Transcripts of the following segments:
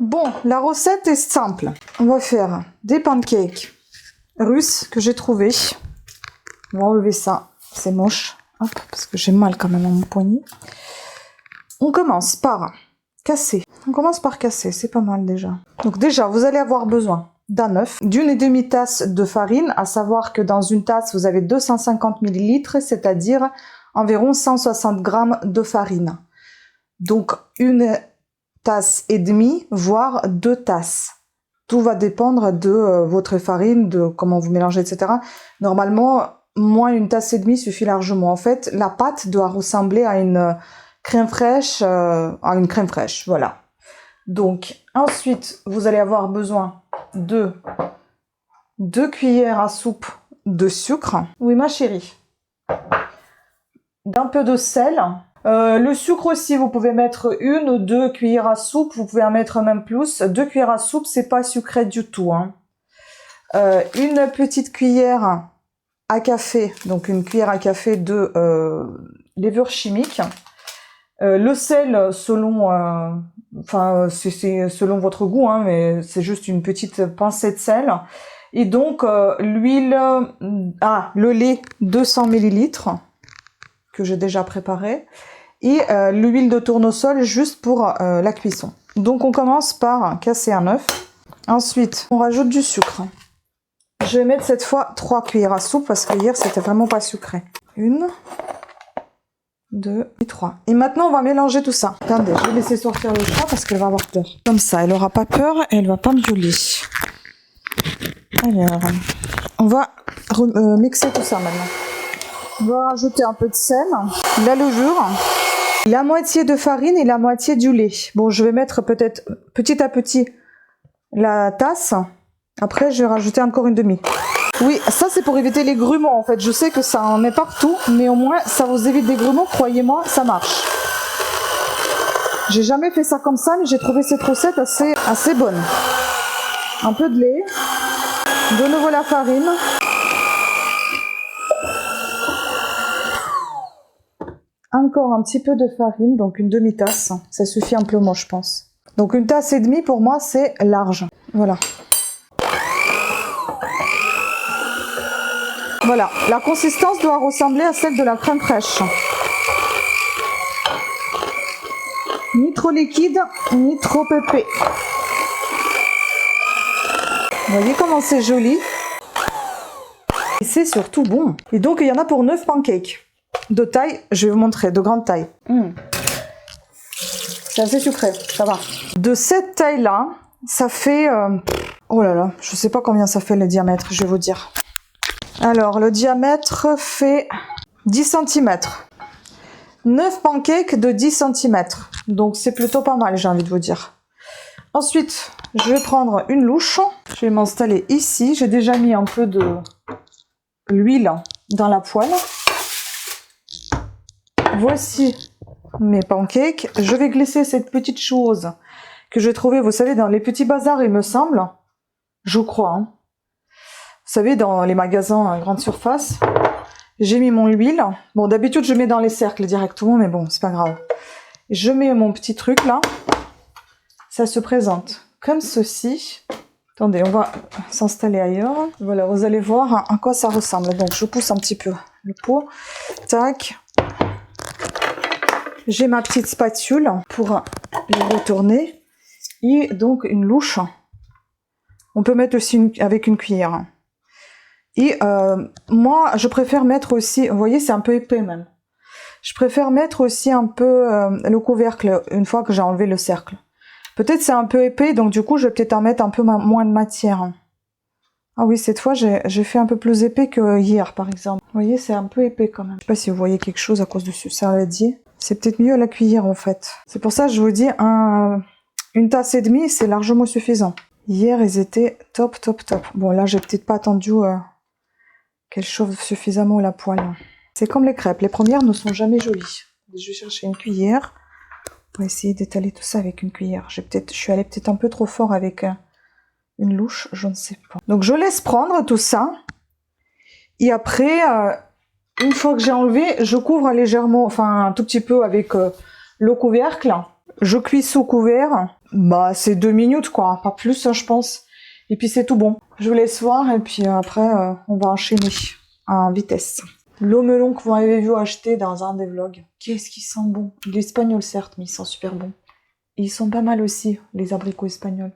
Bon, la recette est simple. On va faire des pancakes russes que j'ai trouvés. On va enlever ça, c'est moche. Hop, parce que j'ai mal quand même à mon poignet. On commence par casser. On commence par casser, c'est pas mal déjà. Donc déjà, vous allez avoir besoin d'un œuf, d'une et demie tasse de farine, à savoir que dans une tasse, vous avez 250 ml, c'est-à-dire environ 160 g de farine. Donc une tasse et demie, voire 2 tasses. Tout va dépendre de votre farine, de comment vous mélangez, etc. Normalement, moins une tasse et demie suffit largement. En fait, la pâte doit ressembler à une crème fraîche, voilà. Donc, ensuite, vous allez avoir besoin de 2 cuillères à soupe de sucre. Oui, ma chérie. D'un peu de sel. Le sucre aussi, vous pouvez mettre 1 ou 2 cuillères à soupe. Vous pouvez en mettre même plus. 2 cuillères à soupe, c'est pas sucré du tout. Hein. Une petite cuillère à café, donc une cuillère à café de levure chimique. Le sel, selon, c'est selon votre goût, hein, mais c'est juste une petite pincée de sel. Et donc l'huile, le lait 200 ml que j'ai déjà préparé, et l'huile de tournesol juste pour la cuisson. Donc on commence par casser un œuf. Ensuite, on rajoute du sucre. Je vais mettre cette fois 3 cuillères à soupe parce que hier c'était vraiment pas sucré. 1, 2 et 3. Et maintenant on va mélanger tout ça. Attendez, je vais laisser sortir le chat parce qu'elle va avoir peur. Comme ça, elle aura pas peur et elle va pas me violer. Alors, on va mixer tout ça maintenant. On va rajouter un peu de sel, la levure, la moitié de farine et la moitié du lait. Bon, je vais mettre peut-être petit à petit la tasse. Après, je vais rajouter encore une demi. Oui, ça c'est pour éviter les grumeaux en fait. Je sais que ça en est partout, mais au moins ça vous évite des grumeaux. Croyez-moi, ça marche. J'ai jamais fait ça comme ça, mais j'ai trouvé cette recette assez bonne. Un peu de lait, de nouveau la farine. Encore un petit peu de farine, donc une demi-tasse. Ça suffit amplement, je pense. Donc une tasse et demie pour moi, c'est large. Voilà. Voilà, la consistance doit ressembler à celle de la crème fraîche. Ni trop liquide, ni trop épais. Vous voyez comment c'est joli. Et c'est surtout bon. Et donc il y en a pour 9 pancakes. De taille, je vais vous montrer, de grande taille. C'est assez sucré, ça va. De cette taille-là, ça fait... oh là là, je sais pas combien ça fait le diamètre, je vais vous dire. Alors, le diamètre fait 10 cm. 9 pancakes de 10 cm. Donc, c'est plutôt pas mal, j'ai envie de vous dire. Ensuite, je vais prendre une louche. Je vais m'installer ici. J'ai déjà mis un peu de l'huile dans la poêle. Voici mes pancakes. Je vais glisser cette petite chose que j'ai trouvée, vous savez, dans les petits bazars, il me semble. Je crois, hein. Vous savez, dans les magasins à grande surface, j'ai mis mon huile. Bon, d'habitude, je mets dans les cercles directement, mais bon, c'est pas grave. Je mets mon petit truc là. Ça se présente comme ceci. Attendez, on va s'installer ailleurs. Voilà, vous allez voir à quoi ça ressemble. Donc, je pousse un petit peu le pot. Tac. J'ai ma petite spatule pour les retourner. Et donc, une louche. On peut mettre aussi avec une cuillère. Et moi, je préfère mettre aussi, vous voyez, c'est un peu épais même. Je préfère mettre aussi un peu le couvercle une fois que j'ai enlevé le cercle. Peut-être c'est un peu épais, donc du coup, je vais peut-être en mettre un peu moins de matière. Ah oui, cette fois, j'ai fait un peu plus épais que hier, par exemple. Vous voyez, c'est un peu épais quand même. Je sais pas si vous voyez quelque chose à cause de ce saladier. C'est peut-être mieux à la cuillère, en fait. C'est pour ça que je vous dis, une tasse et demie, c'est largement suffisant. Hier, ils étaient top, top, top. Bon, là, j'ai peut-être pas attendu qu'elle chauffe suffisamment la poêle. C'est comme les crêpes. Les premières ne sont jamais jolies. Je vais chercher une cuillère. On va essayer d'étaler tout ça avec une cuillère. Je suis allée peut-être un peu trop fort avec une louche, je ne sais pas. Donc, je laisse prendre tout ça. Et après, une fois que j'ai enlevé, je couvre légèrement, enfin un tout petit peu avec le couvercle. Je cuis sous couvert Bah, c'est 2 minutes, quoi. Pas plus, hein, je pense. Et puis, c'est tout bon. Je vous laisse voir. Et puis, après, on va enchaîner en vitesse. L'omelon que vous m'avez vu acheter dans un des vlogs. Qu'est-ce qu'ils sont bons. Il est espagnol, certes, mais ils sont super bons. Et ils sont pas mal aussi, les abricots espagnols.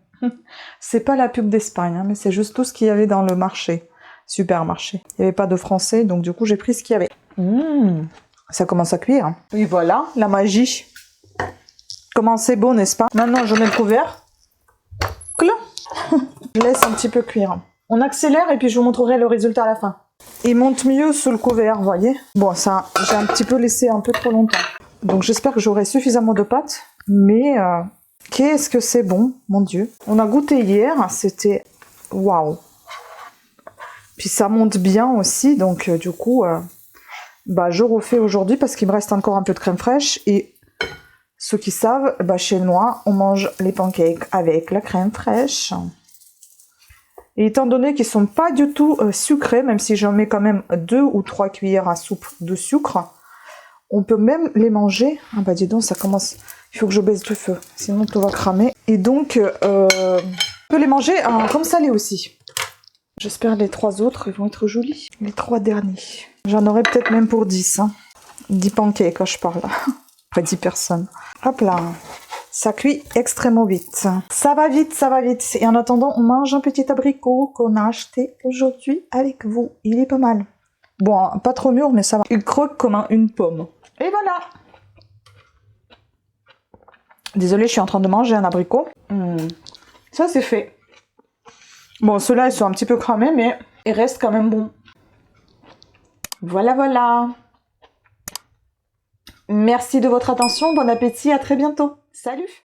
C'est pas la pub d'Espagne, hein, mais c'est juste tout ce qu'il y avait dans le marché. Supermarché. Il n'y avait pas de français, donc du coup, j'ai pris ce qu'il y avait. Ça commence à cuire. Et voilà, la magie. Comment c'est beau, n'est-ce pas? Maintenant, je mets le couvert. Je laisse un petit peu cuire. On accélère et puis je vous montrerai le résultat à la fin. Il monte mieux sous le couvert, vous voyez? Bon, ça, j'ai un petit peu laissé un peu trop longtemps. Donc j'espère que j'aurai suffisamment de pâte. Mais qu'est-ce que c'est bon, mon Dieu. On a goûté hier, c'était waouh. Puis ça monte bien aussi, donc du coup, bah, je refais aujourd'hui parce qu'il me reste encore un peu de crème fraîche. Et ceux qui savent, bah, chez moi, on mange les pancakes avec la crème fraîche. Et étant donné qu'ils sont pas du tout sucrés, même si j'en mets quand même 2 ou 3 cuillères à soupe de sucre, on peut même les manger. Ah bah dis donc, ça commence... Il faut que je baisse le feu, sinon tout va cramer. Et donc, on peut les manger comme salé aussi. J'espère les 3 autres, ils vont être jolis. Les 3 derniers. J'en aurai peut-être même pour 10. Hein. 10 pancakes quand je parle. Après 10 personnes. Hop là. Ça cuit extrêmement vite. Ça va vite, ça va vite. Et en attendant, on mange un petit abricot qu'on a acheté aujourd'hui avec vous. Il est pas mal. Bon, pas trop mûr, mais ça va. Il croque comme une pomme. Et voilà. Désolée, je suis en train de manger un abricot. Ça, c'est fait. Bon, ceux-là, ils sont un petit peu cramés, mais ils restent quand même bons. Voilà, voilà. Merci de votre attention. Bon appétit. À très bientôt. Salut!